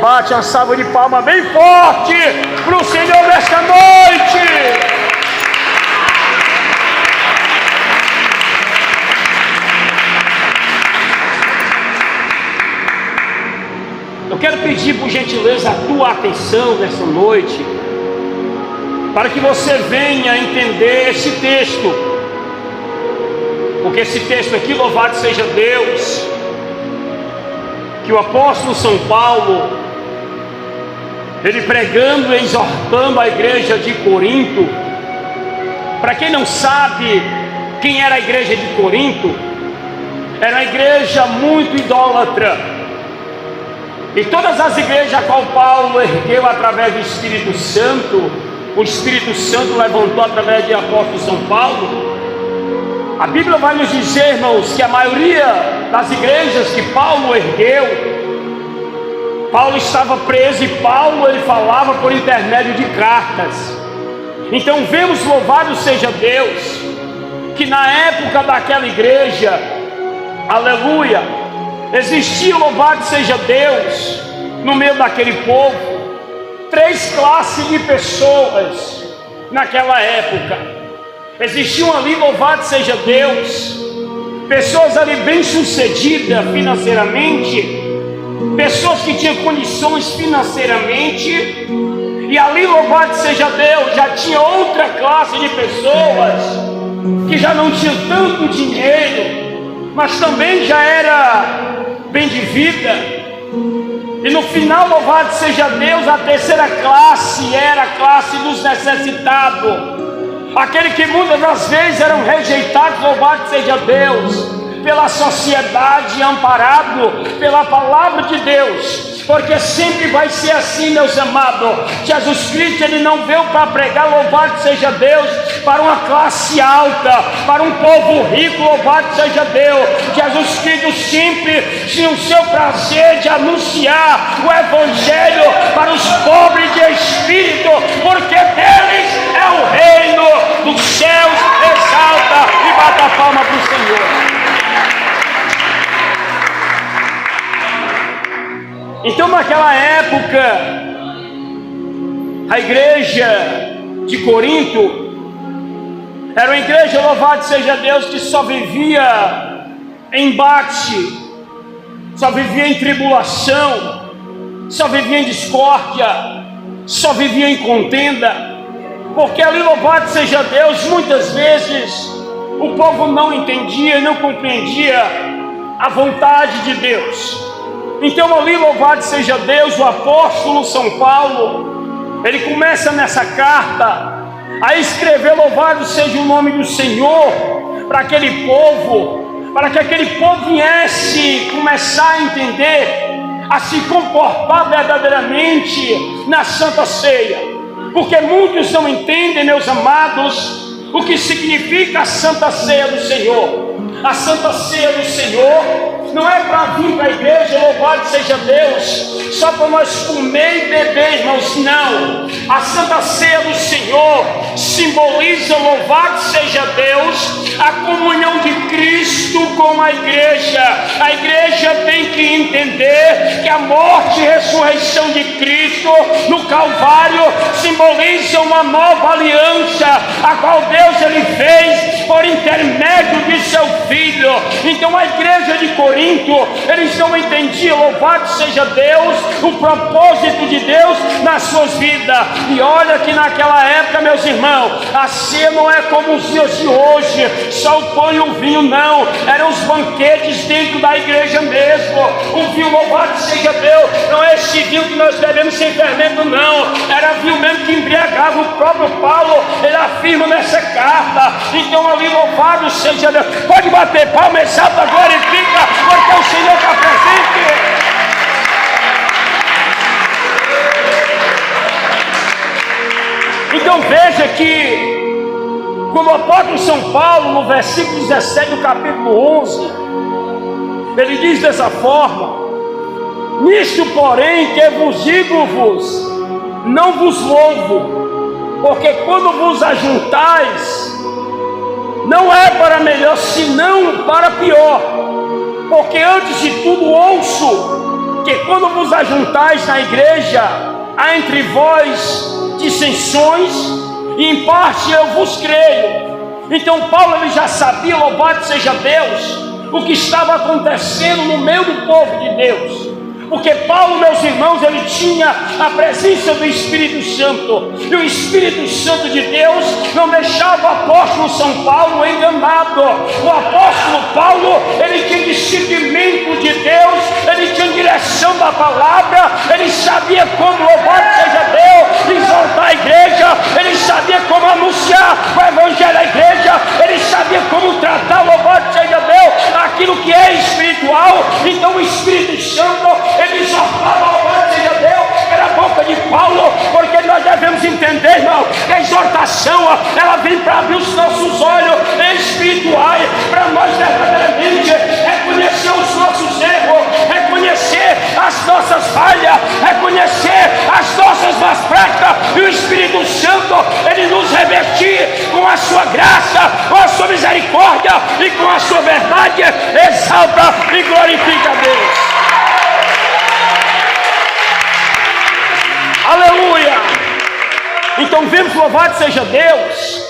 Bate uma salva de palmas bem forte para o Senhor nesta noite. Eu quero pedir por gentileza a tua atenção nessa noite, para que você venha entender esse texto, porque esse texto aqui, louvado seja Deus, que o apóstolo São Paulo, ele pregando e exortando a igreja de Corinto. Para quem não sabe quem era a igreja de Corinto, era uma igreja muito idólatra. E todas as igrejas a qual Paulo ergueu através do Espírito Santo, o Espírito Santo levantou através de apóstolo São Paulo. A Bíblia vai nos dizer, irmãos, que a maioria das igrejas que Paulo ergueu, Paulo estava preso e Paulo ele falava por intermédio de cartas. Então vemos, louvado seja Deus, que na época daquela igreja, aleluia, existia, louvado seja Deus, no meio daquele povo, 3 classes de pessoas naquela época. Existiam ali, louvado seja Deus, pessoas ali bem sucedidas financeiramente, pessoas que tinham condições financeiramente, e ali, louvado seja Deus, já tinha outra classe de pessoas que já não tinham tanto dinheiro, mas também já era bem de vida. E no final, louvado seja Deus, a terceira classe era a classe dos necessitados, aquele que muitas das vezes eram rejeitados, louvado seja Deus, pela sociedade, amparado pela palavra de Deus, porque sempre vai ser assim, meus amados. Jesus Cristo, ele não veio para pregar, louvado seja Deus, para uma classe alta, para um povo rico, louvado seja Deus. Jesus Cristo sempre tinha o seu prazer de anunciar o Evangelho para os pobres de espírito, porque deles é o reino dos céus. Exalta e bata a palma para o Senhor. Então naquela época, a igreja de Corinto era uma igreja, louvado seja Deus, que só vivia em embate, só vivia em tribulação, só vivia em discórdia, só vivia em contenda, porque ali, louvado seja Deus, muitas vezes o povo não entendia, não compreendia a vontade de Deus. Então ali, louvado seja Deus, o apóstolo São Paulo, ele começa nessa carta a escrever, louvado seja o nome do Senhor, para aquele povo, para que aquele povo viesse começar a entender, a se comportar verdadeiramente na Santa Ceia, porque muitos não entendem, meus amados, o que significa a Santa Ceia do Senhor. A Santa Ceia do Senhor não é para vir para a igreja, louvado seja Deus, só para nós comer e beber, irmãos, não. A Santa Ceia do Senhor simboliza, louvado seja Deus, a comunhão de Cristo com a igreja. A igreja tem que entender que a morte e ressurreição de Cristo no Calvário simboliza uma nova aliança, a qual Deus ele fez por intermédio de seu Filho. Então a igreja de Corinto, eles não entendiam, louvado seja Deus, o propósito de Deus nas suas vidas. E olha que naquela época, meus irmãos, a ceia não é como os dias de hoje, só o pão e o vinho, não. Eram os banquetes dentro da igreja mesmo. O vinho, louvado seja Deus, não é esse vinho que nós bebemos sem fermento, não. Era vinho mesmo que embriagava. O próprio Paulo, ele afirma nessa carta. Então ali, louvado seja Deus. Pode bater palma, exalta, glorifica, porque o Senhor está presente. Então veja que quando o apóstolo São Paulo, no versículo 17 do capítulo 11, ele diz dessa forma: nisto porém que vos digo-vos, não vos louvo, porque quando vos ajuntais, não é para melhor, senão para pior. Porque antes de tudo ouço que quando vos ajuntais na igreja, há entre vós dissensões, e em parte eu vos creio. Então Paulo ele já sabia, louvado seja Deus, o que estava acontecendo no meio do povo de Deus. Porque Paulo, meus irmãos, ele tinha a presença do Espírito Santo. E o Espírito Santo de Deus não deixava o apóstolo São Paulo enganado. O apóstolo Paulo, ele tinha discernimento de Deus, ele tinha direção da palavra, ele sabia como, louvado seja Deus, exaltar a igreja, ele sabia como anunciar o evangelho à igreja, ele sabia como tratar, louvado seja Deus, aquilo que é espiritual. Então o Espírito Santo, ele exortava, louvado seja Deus, pela boca de Paulo, porque nós devemos entender, irmão, que a exortação, ela vem para abrir os nossos olhos espirituais, para nós verdadeiramente reconhecer os nossos erros, reconhecer as nossas falhas, reconhecer as nossas más práticas, e o Espírito Santo, ele nos revestir com a sua graça, com a sua misericórdia e com a sua verdade, exalta e glorifica a Deus. Aleluia! Então vemos, louvado seja Deus,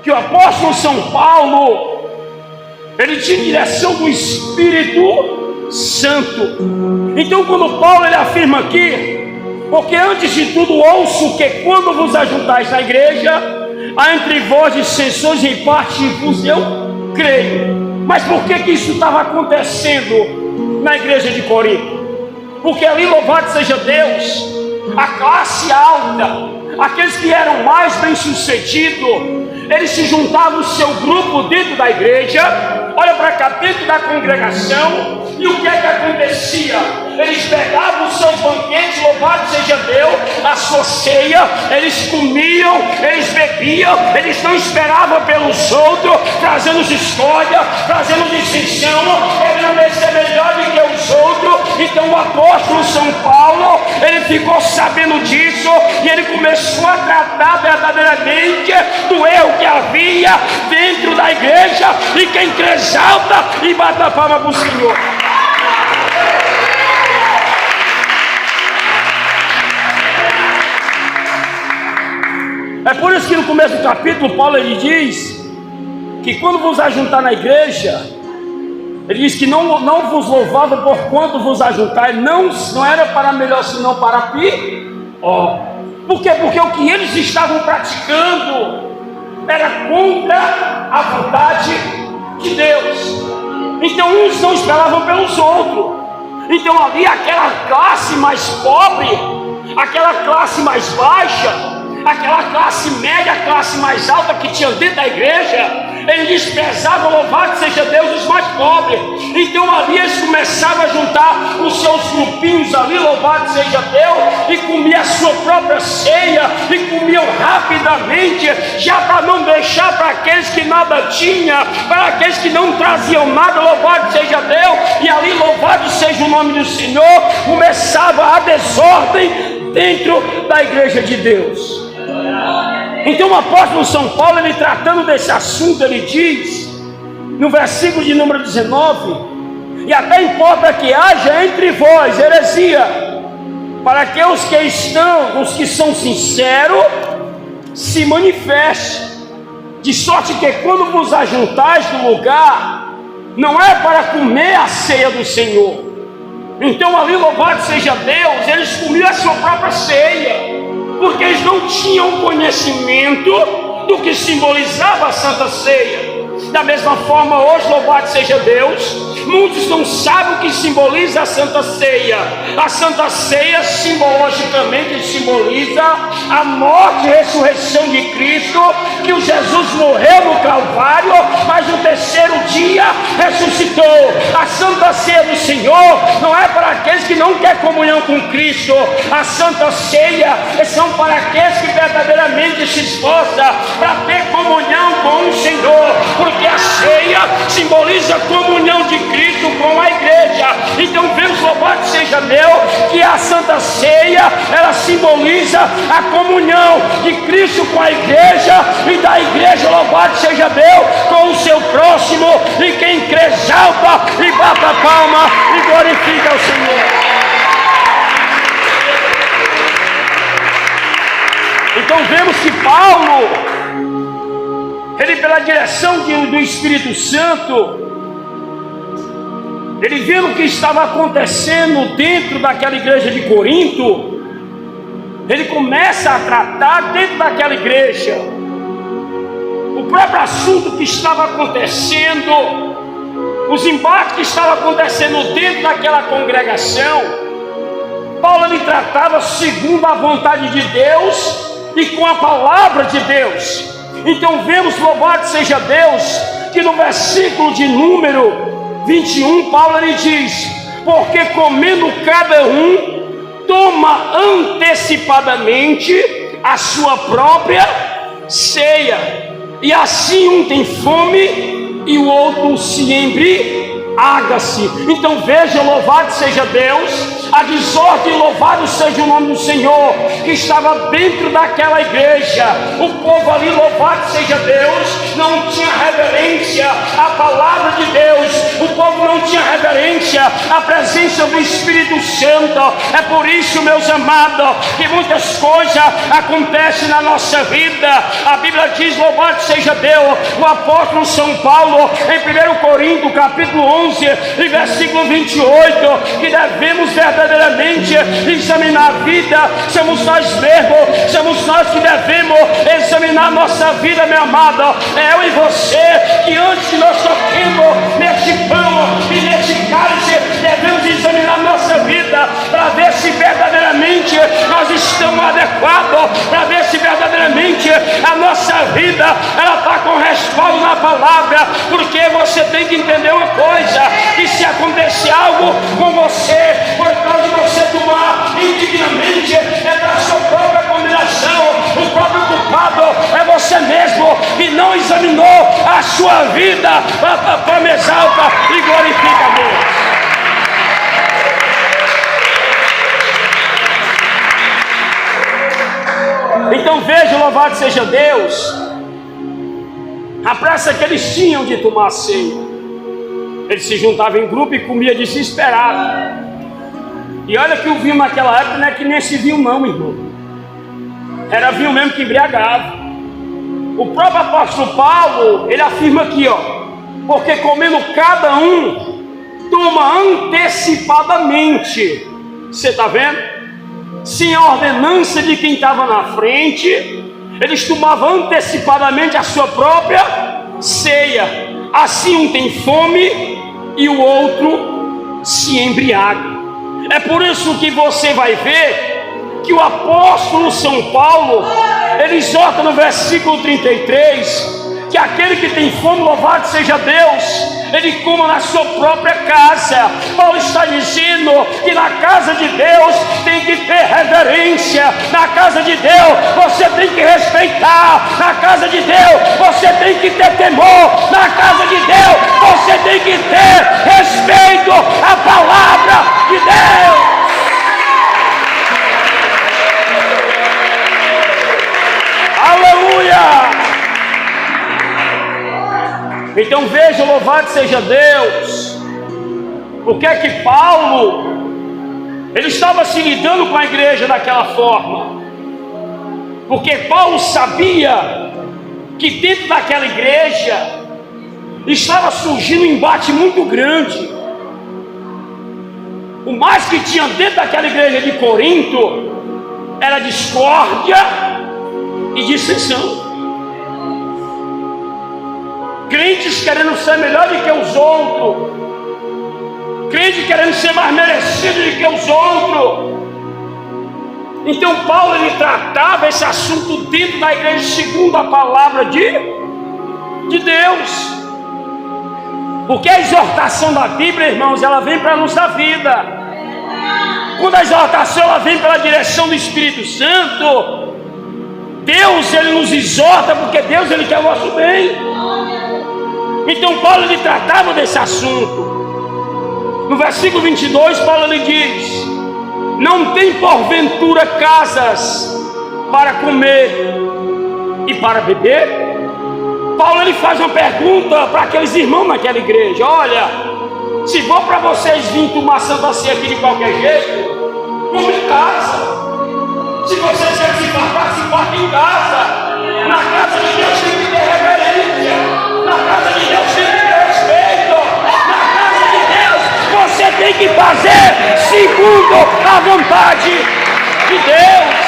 que o apóstolo São Paulo, ele tinha direção do Espírito Santo. Então quando Paulo ele afirma aqui, porque antes de tudo ouço que quando vos ajuntais na igreja, há entre vós dissensões, em parte vos eu creio. Mas por que isso estava acontecendo na igreja de Corinto? Porque ali, louvado seja Deus, a classe alta, aqueles que eram mais bem-sucedidos, eles se juntavam ao seu grupo dentro da igreja, olha para cá, dentro da congregação, e o que é que acontecia? Eles pegavam os seus banquetes, louvado seja Deus, a sua ceia, eles comiam, eles bebiam, eles não esperavam pelos outros, trazendo discórdia, trazendo dissensão, querendo ser melhor do que os outros. Então o apóstolo São Paulo, ele ficou sabendo disso, e ele começou a tratar verdadeiramente do erro que havia dentro da igreja, e quem crê exalta e bata a palma para o Senhor. É por isso que no começo do capítulo Paulo ele diz que quando vos ajuntar na igreja, ele diz que não vos louvava por quanto vos ajuntar, não era para melhor senão para pior. Por quê? Porque o que eles estavam praticando era contra a vontade de Deus. Então uns não esperavam pelos outros. Então ali aquela classe mais pobre, aquela classe mais baixa, aquela classe média, a classe mais alta que tinha dentro da igreja, eles desprezavam, louvado seja Deus, os mais pobres. Então ali eles começavam a juntar os seus grupinhos ali, louvado seja Deus, e comiam a sua própria ceia, e comiam rapidamente, já para não deixar para aqueles que nada tinham, para aqueles que não traziam nada, louvado seja Deus. E ali, louvado seja o nome do Senhor, começava a desordem dentro da igreja de Deus. Então o apóstolo São Paulo, ele tratando desse assunto, ele diz no versículo de número 19: e até importa que haja entre vós heresia, para que os que são sinceros se manifestem, de sorte que quando vos ajuntais no lugar, não é para comer a ceia do Senhor. Então ali, louvado seja Deus, eles comiam a sua própria ceia, porque eles não tinham conhecimento do que simbolizava a Santa Ceia. Da mesma forma, hoje, louvado seja Deus, muitos não sabem o que simboliza a Santa Ceia. A Santa Ceia simbologicamente simboliza a morte e ressurreição de Cristo, que o Jesus morreu no Calvário, mas no terceiro dia ressuscitou. A Santa Ceia do Senhor não é para aqueles que não querem comunhão com Cristo. A Santa Ceia são para aqueles que verdadeiramente se esforçam para ter comunhão com o Senhor, porque a ceia simboliza a comunhão de Cristo com a igreja. Então vemos, louvado seja Deus, que a Santa Ceia, ela simboliza a comunhão de Cristo com a igreja e da igreja, louvado seja Deus, com o seu próximo. E quem crê exalta e bata a palma e glorifica o Senhor. Então vemos que Paulo, ele pela direção do Espírito Santo, ele vendo o que estava acontecendo dentro daquela igreja de Corinto, ele começa a tratar dentro daquela igreja o próprio assunto que estava acontecendo, os embates que estavam acontecendo dentro daquela congregação. Paulo ele tratava segundo a vontade de Deus e com a palavra de Deus. Então vemos, louvado seja Deus, que no versículo de número 21, Paulo ele diz: porque comendo cada um, toma antecipadamente a sua própria ceia, e assim um tem fome e o outro se embriaga-se. Então veja, louvado seja Deus, a desordem, louvado seja o nome do Senhor, que estava dentro daquela igreja. O povo ali, louvado seja Deus, não tinha reverência à palavra de Deus, o povo não tinha reverência à presença do Espírito Santo. É por isso, meus amados, que muitas coisas acontecem na nossa vida. A Bíblia diz, louvado seja Deus, o apóstolo São Paulo, em 1 Coríntios capítulo 11 e versículo 28, que devemos verdadeiramente examinar a vida. Somos nós mesmos, somos nós que devemos examinar a nossa vida, meu amado. É eu e você que antes que nós toquemos neste pão e neste cálice, devemos examinar a nossa vida para ver se verdadeiramente nós estamos adequados, para ver se verdadeiramente a nossa vida ela está com respaldo na palavra. Porque você tem que entender uma coisa, que se acontecer algo com você por causa de você tomar indignamente, é da sua própria condenação. O próprio culpado é você mesmo, que não examinou a sua vida. Para me exalta e glorifica a Deus. Então veja, louvado seja Deus, a pressa que eles tinham de tomar a ceia. Eles se juntavam em grupo e comiam desesperado. E olha que o vinho naquela época não é que nem esse vinho não, irmão. Era vinho mesmo que embriagava. O próprio apóstolo Paulo, ele afirma aqui, ó: porque comendo cada um, toma antecipadamente. Você está vendo? Sem a ordenança de quem estava na frente, eles tomavam antecipadamente a sua própria ceia. Assim um tem fome e o outro se embriaga. É por isso que você vai ver que o apóstolo São Paulo, ele exorta no versículo 33, que aquele que tem fome, louvado seja Deus, ele coma na sua própria casa. Paulo está dizendo que na casa de Deus tem que ter reverência, na casa de Deus você tem que respeitar, na casa de Deus você tem que ter temor, na casa de Deus você tem que ter respeito à palavra de Deus. Aleluia! Então veja, louvado seja Deus, o que é que Paulo, ele estava se lidando com a igreja daquela forma, porque Paulo sabia que dentro daquela igreja estava surgindo um embate muito grande. O mais que tinha dentro daquela igreja de Corinto era discórdia e dissensão. Crentes querendo ser melhor do que os outros, crentes querendo ser mais merecido do que os outros. Então Paulo ele tratava esse assunto dentro da igreja segundo a palavra de Deus. Porque a exortação da Bíblia, irmãos, ela vem para nos dar vida. Quando a exortação ela vem pela direção do Espírito Santo, Deus ele nos exorta, porque Deus ele quer o nosso bem. Então Paulo ele tratava desse assunto. No versículo 22, Paulo ele diz: não tem porventura casas para comer e para beber? Paulo ele faz uma pergunta para aqueles irmãos naquela igreja: olha, se for para vocês virem tomar Santa Ceia aqui de qualquer jeito, come em casa. Se vocês querem se participar em casa, na casa de Deus tem que ter reverência, na casa de Deus tem que ter respeito, na casa de Deus você tem que fazer segundo a vontade de Deus.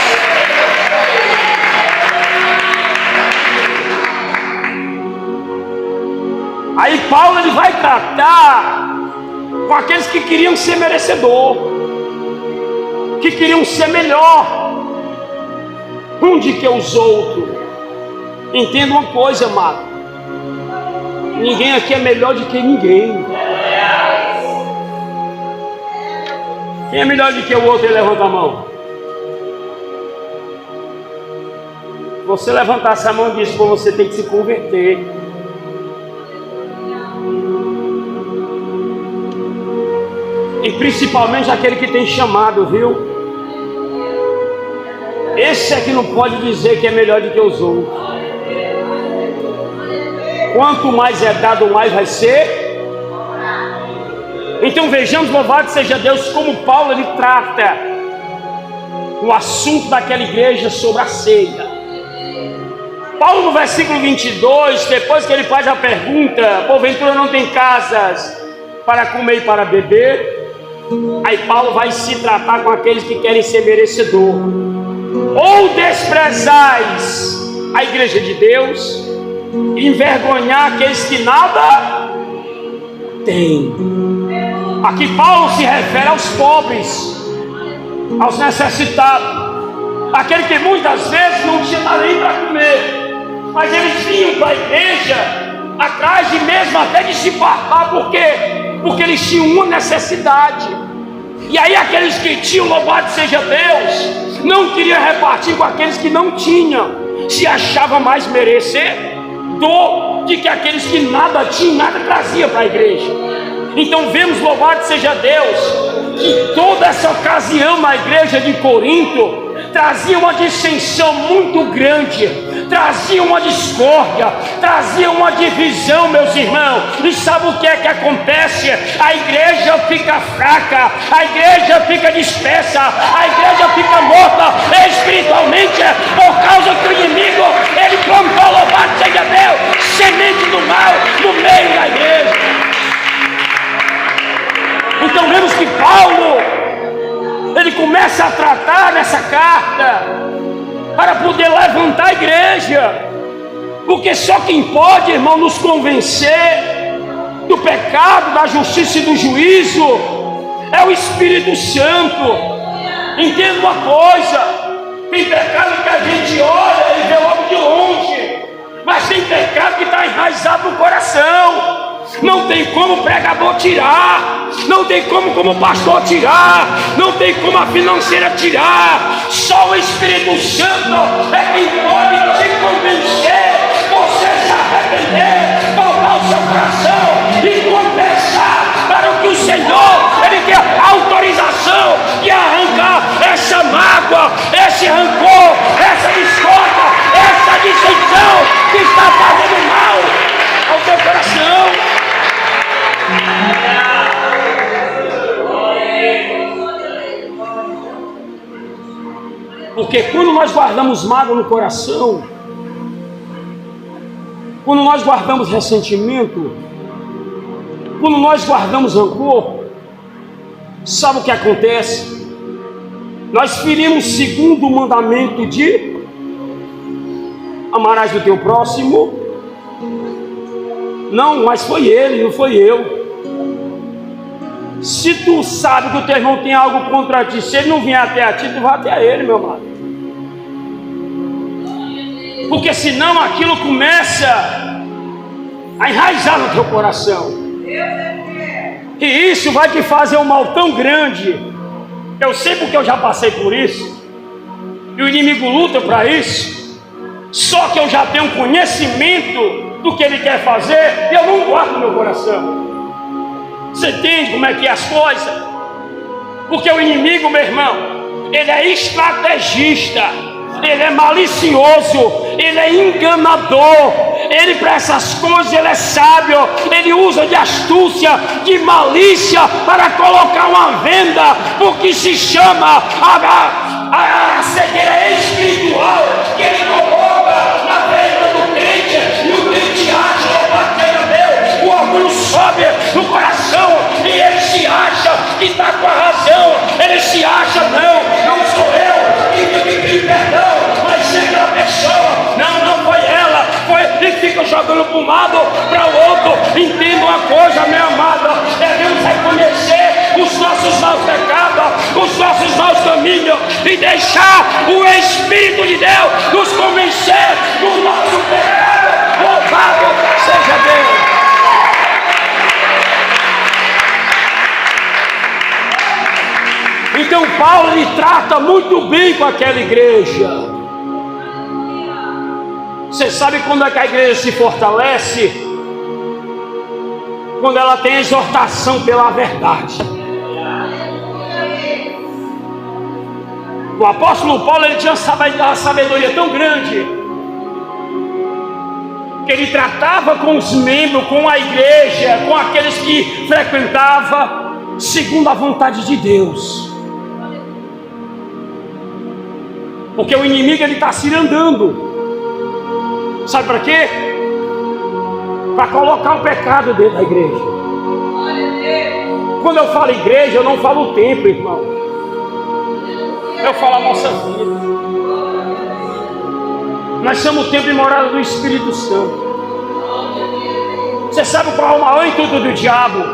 Aí Paulo ele vai tratar com aqueles que queriam ser merecedor, que queriam ser melhor um de que os outros. Entenda uma coisa, amado: ninguém aqui é melhor do que ninguém. Quem é melhor do que o outro? Ele levanta a mão. Se você levantar essa mão e diz: pô, você tem que se converter. E principalmente aquele que tem chamado, viu? Esse é que não pode dizer que é melhor do que os outros. Quanto mais é dado, mais vai ser. Então vejamos, louvado seja Deus, como Paulo ele trata o assunto daquela igreja sobre a ceia. Paulo no versículo 22, depois que ele faz a pergunta: porventura não tem casas para comer e para beber? Aí Paulo vai se tratar com aqueles que querem ser merecedor. Ou desprezais a igreja de Deus, envergonhar aqueles que nada têm. Aqui Paulo se refere aos pobres, aos necessitados, aquele que muitas vezes não tinha nada nem para comer, mas eles vinham para a igreja atrás de mesmo até de se fartar. Por quê? Porque eles tinham uma necessidade. E aí aqueles que tinham, louvado seja Deus, não queriam repartir com aqueles que não tinham, se achavam mais merecedor de que aqueles que nada tinham, nada trazia para a igreja. Então vemos, louvado seja Deus, que toda essa ocasião na igreja de Corinto trazia uma dissensão muito grande, trazia uma discórdia, trazia uma divisão, meus irmãos. E sabe o que é que acontece? A igreja fica fraca, a igreja fica dispersa, a igreja fica morta espiritualmente, por causa que o inimigo, ele plantou, louvado seja Deus, semente do mal no meio da igreja. Então vemos que Paulo, ele começa a tratar nessa carta para poder levantar a igreja, porque só quem pode, irmão, nos convencer do pecado, da justiça e do juízo é o Espírito Santo. Entenda uma coisa: tem pecado que a gente olha e vê logo de longe, mas tem pecado que está enraizado no coração. Não tem como o pregador tirar, não tem como o pastor tirar, não tem como a financeira tirar. Só o Espírito Santo é quem pode te convencer, você se arrepender, voltar o seu coração e confessar para o que o Senhor, Ele tem autorização de arrancar essa mágoa, esse rancor, essa discórdia, essa dissensão que está fazendo mal ao teu coração. Porque quando nós guardamos mágoa no coração, quando nós guardamos ressentimento, quando nós guardamos rancor, sabe o que acontece? Nós ferimos segundo o mandamento de amarás o teu próximo. Não, mas foi ele, não foi eu. Se tu sabe que o teu irmão tem algo contra ti, se ele não vier até a ti, tu vai até a ele, meu amado. Porque senão aquilo começa a enraizar no teu coração. E isso vai te fazer um mal tão grande. Eu sei porque eu já passei por isso. E o inimigo luta para isso. Só que eu já tenho conhecimento do que ele quer fazer, eu não guardo no meu coração. Você entende como é que é as coisas? Porque o inimigo, meu irmão, ele é estrategista, ele é malicioso, ele é enganador, ele para essas coisas ele é sábio, ele usa de astúcia, de malícia para colocar uma venda, porque se chama a cegueira espiritual, que ele coloca na venda do crente, e o crente acha, bacana meu, o orgulho sobe no coração, e ele se acha que está com a razão, ele se acha, não sou eu que tenho que pedir perdão, mas chega a pessoa, não foi ela, e fica jogando para um lado, para o outro. Entenda uma coisa, meu amado, devemos reconhecer os nossos maus pecados, os nossos maus caminhos, e deixar o Espírito de Deus nos convencer do nosso pecado. Louvado seja Deus. Então Paulo ele trata muito bem com aquela igreja. Você sabe quando é que a igreja se fortalece? Quando ela tem exortação pela verdade. O apóstolo Paulo ele tinha uma sabedoria tão grande que ele tratava com os membros, com a igreja, com aqueles que frequentavam, segundo a vontade de Deus. Porque o inimigo ele está se andando. Sabe para quê? Para colocar o pecado dentro da igreja. Quando eu falo igreja, eu não falo o templo, irmão. Eu falo a nossa vida. Nós somos o templo e morada do Espírito Santo. Você sabe qual é o maior intuito do diabo?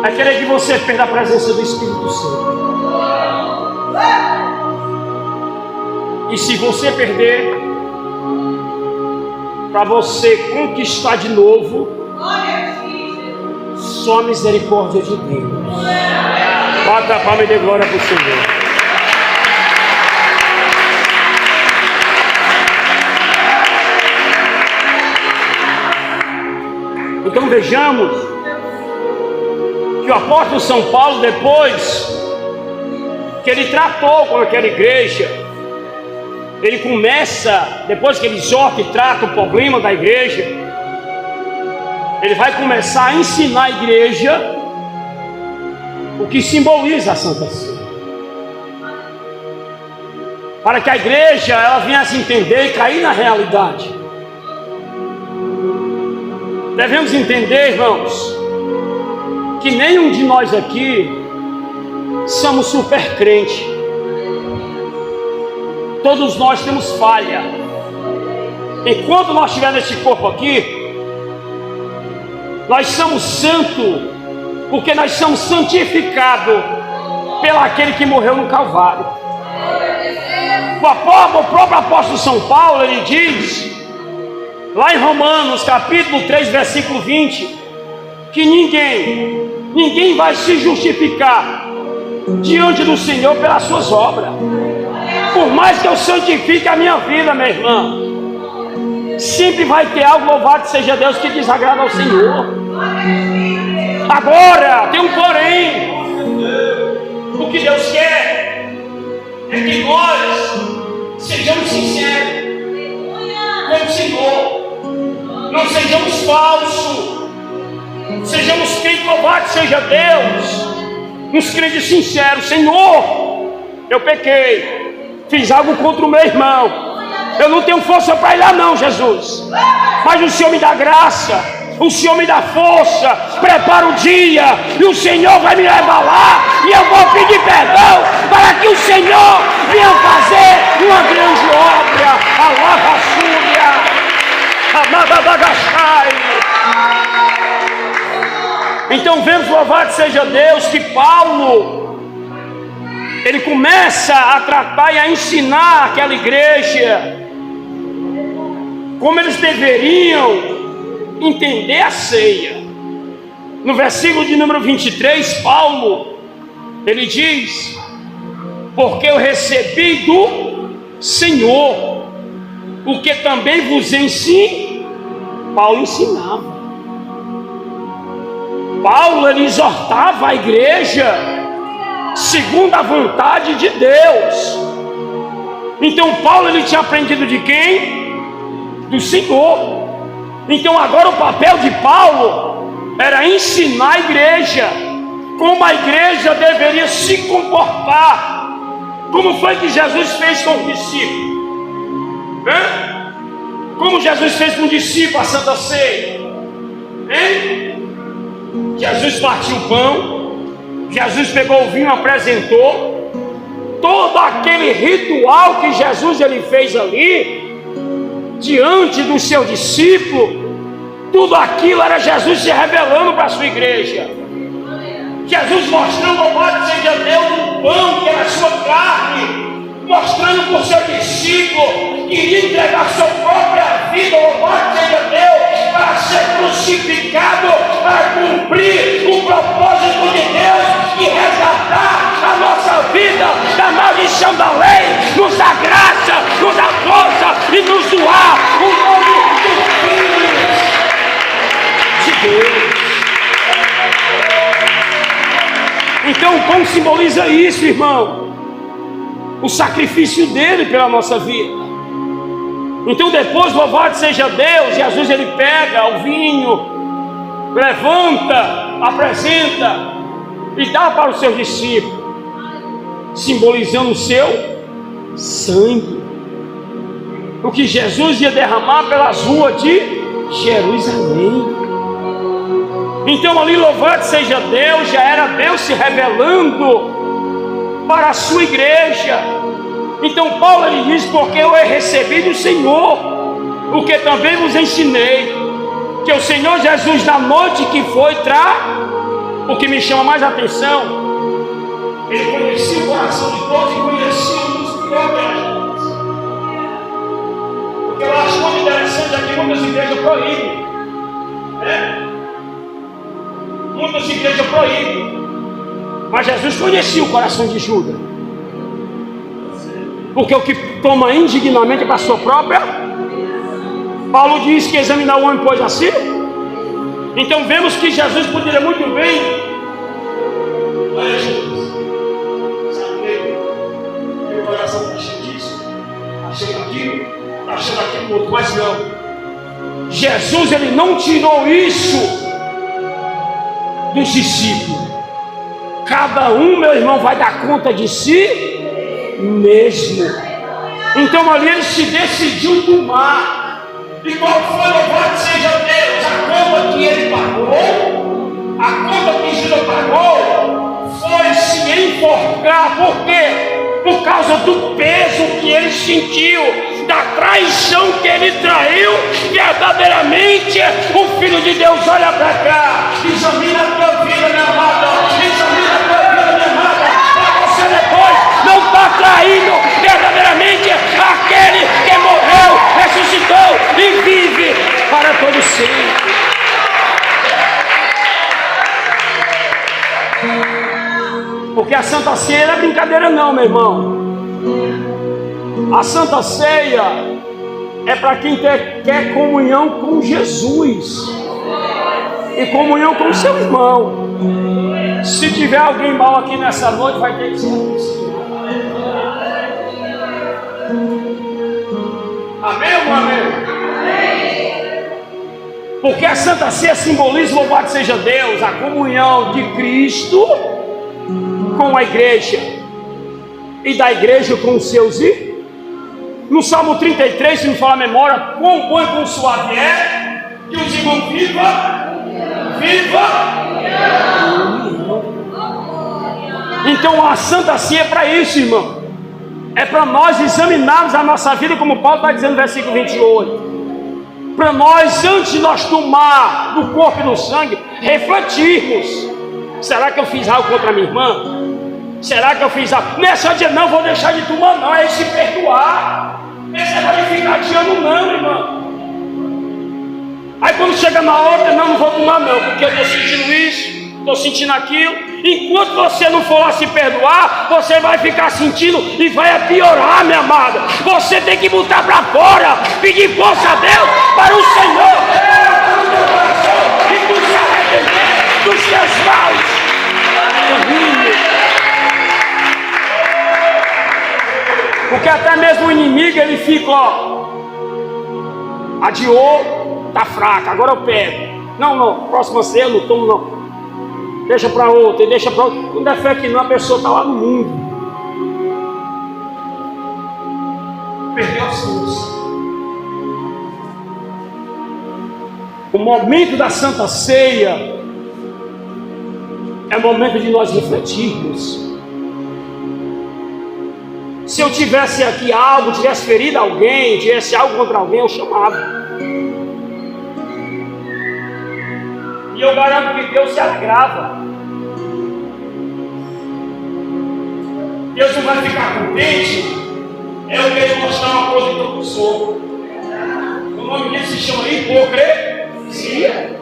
É querer que você perda a presença do Espírito Santo. E se você perder, para você conquistar de novo, só a misericórdia de Deus. Bata a palma e dê glória para o Senhor. Então vejamos que o apóstolo São Paulo, depois que ele tratou com aquela igreja, ele começa, depois que ele exorta e trata o problema da igreja, ele vai começar a ensinar a igreja o que simboliza a Santa Ceia, para que a igreja ela venha a se entender e cair na realidade. Devemos entender, irmãos, que nenhum de nós aqui somos super crente. Todos nós temos falha. Enquanto nós estivermos nesse corpo aqui, nós somos santos, porque nós somos santificados pelo aquele que morreu no Calvário. O próprio apóstolo São Paulo, ele diz, lá em Romanos, capítulo 3, versículo 20, que ninguém vai se justificar diante do Senhor pelas suas obras. Por mais que eu santifique a minha vida, minha irmã, sempre vai ter algo, louvado seja Deus, que desagrada ao Senhor. Agora, tem um porém. O que Deus quer é que nós sejamos sinceros com o Senhor. Não sejamos falsos. Sejamos crentes, louvado seja Deus. Uns crentes sinceros. Senhor, eu pequei. Fiz algo contra o meu irmão. Eu não tenho força para ir lá não, Jesus. Mas o Senhor me dá graça. O Senhor me dá força. Prepara o dia. E o Senhor vai me levar lá. E eu vou pedir perdão. Para que o Senhor venha fazer uma grande obra. Alava Súria. Amada Bagachai. Então vemos, louvado seja Deus, que Paulo ele começa a tratar e a ensinar aquela igreja como eles deveriam entender a ceia. No versículo de número 23, Paulo ele diz: porque eu recebi do Senhor o que também vos ensino Paulo ensinava. Paulo, ele exortava a igreja segundo a vontade de Deus. Então Paulo, ele tinha aprendido de quem? Do Senhor. Então agora o papel de Paulo era ensinar a igreja como a igreja deveria se comportar. Como foi que Jesus fez com os discípulos? Como Jesus fez com o discípulo a Santa Ceia? Jesus partiu o pão, Jesus pegou o vinho, apresentou. Todo aquele ritual que Jesus ele fez ali, diante do seu discípulo, tudo aquilo era Jesus se revelando para a sua igreja. Jesus mostrando, louvado seja Deus, o pão que era a sua carne, mostrando para o seu discípulo que iria entregar sua própria vida, louvado seja Deus, para ser crucificado, para cumprir o propósito de Deus e resgatar a nossa vida da maldição da lei, nos dá graça, nos dá força e nos doar o nome do Filho de Deus. Então, como simboliza isso, irmão? O sacrifício dele pela nossa vida. Então depois, louvado seja Deus, Jesus ele pega o vinho, levanta, apresenta e dá para os seus discípulos, simbolizando o seu sangue, o que Jesus ia derramar pelas ruas de Jerusalém. Então ali, louvado seja Deus, já era Deus se revelando para a sua igreja. Então Paulo ele diz: porque eu recebi do Senhor o que também vos ensinei, que o Senhor Jesus na noite que foi o que me chama mais atenção, ele conhecia o coração de todos e conhecia os próprios. Porque eu acho muito interessante aqui, muitas igrejas proíbem, muitas igrejas proíbem, mas Jesus conhecia o coração de Judas. Porque o que toma indignamente para a sua própria, Paulo diz que examinar o homem pois assim. Então vemos que Jesus poderia muito bem, olha Jesus, sabe, meu coração está cheio disso, está achando aquilo outro, mas não. Jesus ele não tirou isso dos discípulos. Cada um, meu irmão, vai dar conta de si mesmo. Então ali ele se decidiu tomar. E qual foi, louvado seja Deus, a conta que ele pagou? A conta que Jesus pagou foi se enforcar. Por quê? Por causa do peso que ele sentiu, da traição que ele traiu. Verdadeiramente o Filho de Deus olha para cá, examina a tua vida, minha amada, examina a tua vida, minha amada, para você depois não estar traindo verdadeiramente aquele que morreu, ressuscitou e vive para todo sempre. Porque a Santa Ceia não é brincadeira não, meu irmão. A Santa Ceia é para quem quer comunhão com Jesus e comunhão com o seu irmão. Se tiver alguém mal aqui nessa noite, vai ter que ser amém ou não amém? Porque a Santa Ceia simboliza, louvado seja Deus, a comunhão de Cristo com a igreja e da igreja com os seus irmãos. No Salmo 33, se me falar a memória, quão bom e quão suave é que os irmãos viva. Então a Santa Ceia é para isso, irmão. É para nós examinarmos a nossa vida, como Paulo está dizendo no versículo 28. Para nós, antes de nós tomar do corpo e do sangue, refletirmos: será que eu fiz algo contra a minha irmã? Será que eu fiz algo? Não é só dizer, não, vou deixar de tomar, não, é se perdoar. Esse negócio de ficar adiando, não, irmão. Aí quando chega na hora, não vou tomar, não, porque eu estou sentindo isso, estou sentindo aquilo. Enquanto você não for lá se perdoar, você vai ficar sentindo e vai piorar, minha amada. Você tem que botar para fora, pedir força a Deus para o Senhor dos teus maus caminhos. Porque até mesmo o inimigo, ele fica, ó, adiou, tá fraca, agora eu pego. Não, próxima ceia eu não tomo, não. Deixa para outra, deixa para outra. Quando é fé que não, a pessoa está lá no mundo. Perdeu as forças. O momento da Santa Ceia é o momento de nós refletirmos. Se eu tivesse aqui algo, tivesse ferido alguém, tivesse algo contra alguém, eu chamava. E eu garanto que Deus se agrava. Deus não vai ficar contente. Eu quero mostrar uma coisa que eu sou. O nome disso se chama hipocrisia.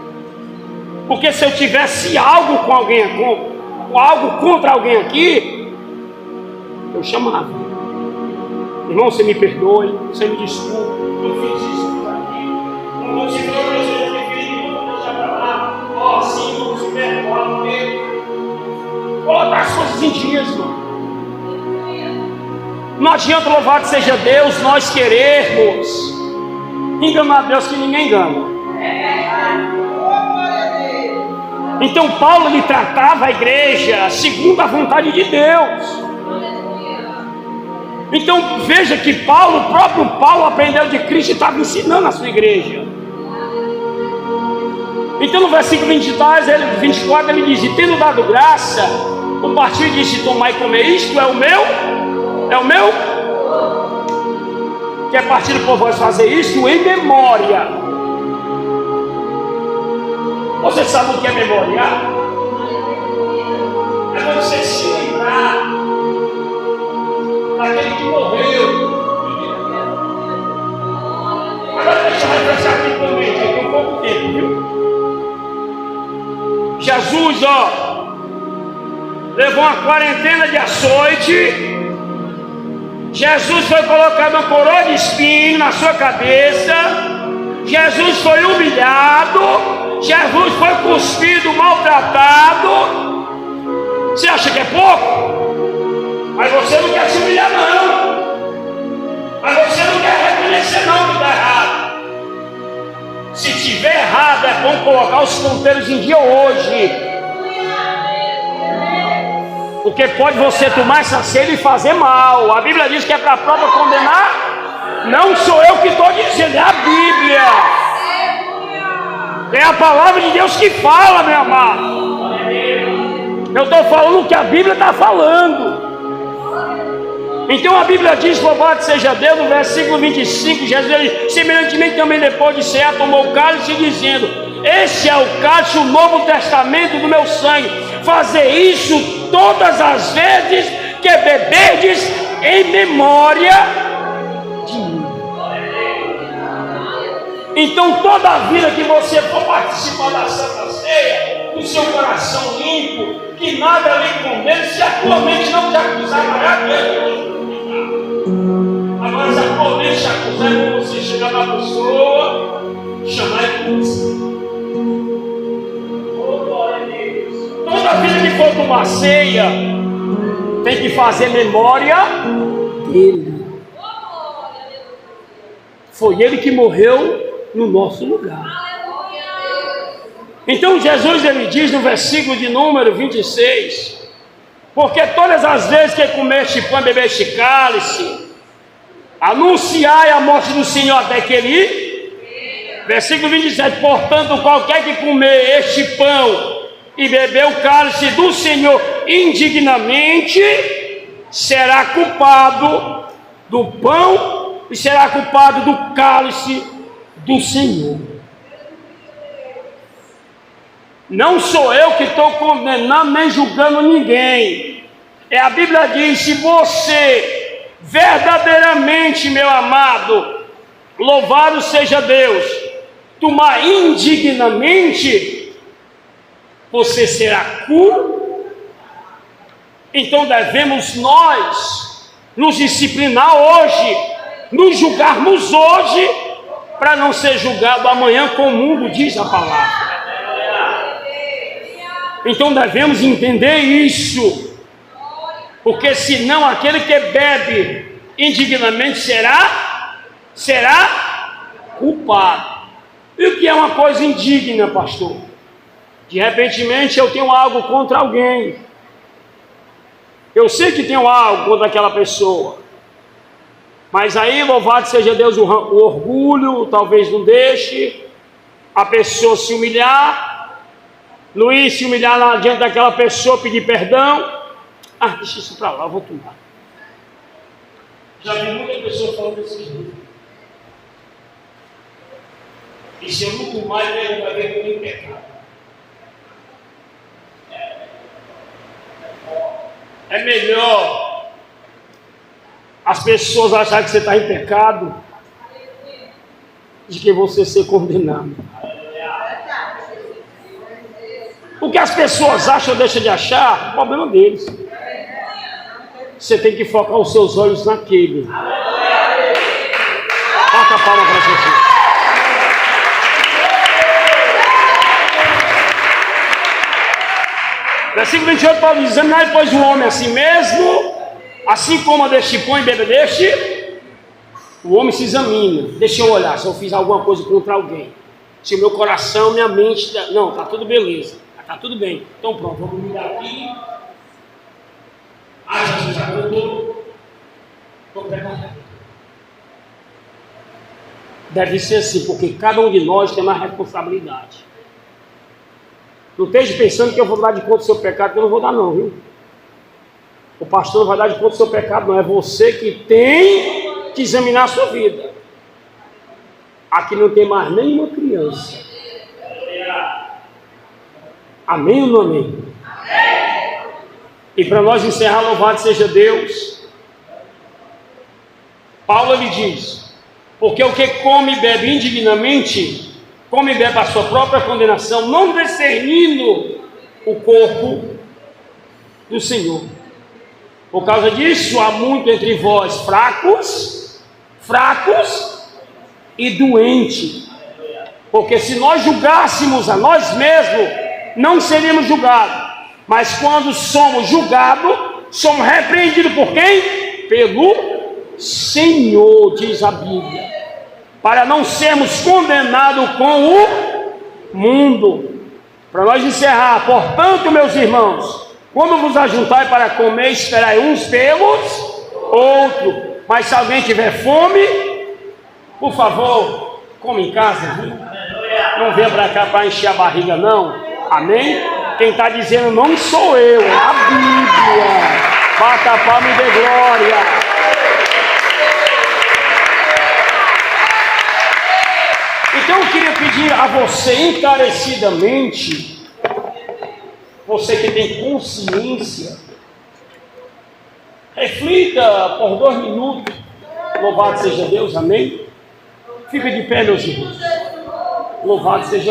Porque se eu tivesse algo com alguém, algo contra alguém aqui, eu chamava. Irmão, você me perdoe, você me desculpe, eu fiz isso aqui. Não se for eu preferi não deixar para lá. Ó, assim, não se perdoa mesmo. Coloca as coisas em dias, irmão. Não adianta, louvado seja Deus, nós querermos enganar Deus, que ninguém engana. Então Paulo, ele tratava a igreja segundo a vontade de Deus. Então veja que Paulo, o próprio Paulo aprendeu de Cristo e estava ensinando a sua igreja. Então no versículo 24 ele diz: e tendo dado graça, o partido disse: tomai e comer, isto é o meu, que é partido por vós fazer isto em memória. Você sabe o que é memoriar? É você se lembrar daquele que morreu. Agora deixa eu refrescar aqui também, que tem um pouco tempo, viu? Jesus, ó, levou uma quarentena de açoite. Jesus foi colocado uma coroa de espinho na sua cabeça. Jesus foi humilhado. Jesus foi cuspido, maltratado. Você acha que é pouco? Mas você não quer se humilhar, não. Mas você não quer reconhecer, não, que está errado. Se tiver errado, é bom colocar os ponteiros em dia hoje. Porque pode você tomar essa ceia e fazer mal. A Bíblia diz que é para a prova condenar. Não sou eu que estou dizendo, é a Bíblia. É a palavra de Deus que fala, meu amado. Eu estou falando o que a Bíblia está falando. Então a Bíblia diz, louvado seja Deus, no versículo 25, Jesus, semelhantemente também depois de cear, tomou o cálice, dizendo: este é o cálice, o novo testamento do meu sangue. Fazer isso todas as vezes que beberdes em memória de mim. Então toda a vida que você for participar da Santa Ceia, com seu coração limpo, que nada lhe condene, se a tua mente não te acusar, vai a Deus. Agora, se a tua mente te acusar, é quando você chegar na pessoa, chamar e conhecer. Toda vida que for tomar ceia, tem que fazer memória dele. Foi ele que morreu no nosso lugar. Então Jesus, ele diz no versículo de número 26: porque todas as vezes que comer este pão e beber este cálice, anunciai a morte do Senhor até que ele... Versículo 27, portanto, qualquer que comer este pão e beber o cálice do Senhor indignamente, será culpado do pão e será culpado do cálice do Senhor. Não sou eu que estou condenando nem julgando ninguém. A Bíblia diz: se você verdadeiramente, meu amado, louvado seja Deus, tomar indignamente, você será culpado. Então devemos nós nos disciplinar hoje, nos julgarmos hoje, para não ser julgado amanhã, como o mundo diz a palavra. Então devemos entender isso, porque senão aquele que bebe indignamente será culpado. E o que é uma coisa indigna, pastor? De repentemente eu tenho algo contra alguém, eu sei que tenho algo contra aquela pessoa, mas aí, louvado seja Deus, o orgulho talvez não deixe a pessoa se humilhar, Luiz se humilhar lá diante daquela pessoa, pedir perdão. Deixa isso para lá, eu vou tomar. Já vi muitas pessoas falando desse jeito. E se eu não tomar, ele vai ver que eu tenho pecado. É melhor as pessoas acharem que você está em pecado de que você ser condenado. O que as pessoas acham ou deixam de achar, é o problema deles. Você tem que focar os seus olhos naquele. Bata a palma para você. Versículo 28, Paulo diz: examinai, pois, o homem a si mesmo, assim como a deste pão e bebe deste. O homem se examina. Deixa eu olhar se eu fiz alguma coisa contra alguém, se o meu coração, minha mente, não, está tudo beleza, está tudo bem. Então pronto, vamos ligar aqui. Jesus já contou. Estou preparado. Deve ser assim, porque cada um de nós tem uma responsabilidade. Não esteja pensando que eu vou dar de conta do seu pecado, que eu não vou dar não, viu? O pastor não vai dar de conta do seu pecado, não. É você que tem que examinar a sua vida. Aqui não tem mais nenhuma criança. Amém ou não amém? E para nós encerrar, louvado seja Deus, Paulo lhe diz: porque o que come e bebe indignamente, come e bebe a sua própria condenação, não discernindo o corpo do Senhor. Por causa disso, há muito entre vós fracos e doentes. Porque se nós julgássemos a nós mesmos, não seríamos julgados. Mas quando somos julgados, somos repreendidos por quem? Pelo Senhor, diz a Bíblia. Para não sermos condenados com o mundo. Para nós encerrar, portanto, meus irmãos, quando vos ajuntai para comer, esperai uns pelos outros. Mas se alguém tiver fome, por favor, come em casa, viu? Não venha para cá para encher a barriga, não. Amém? Quem está dizendo não sou eu, é a Bíblia. Bata a palma e dê glória. Então eu queria pedir a você encarecidamente, você que tem consciência, reflita por 2 minutos. Louvado seja Deus, amém? Fica de pé, meus irmãos. Louvado seja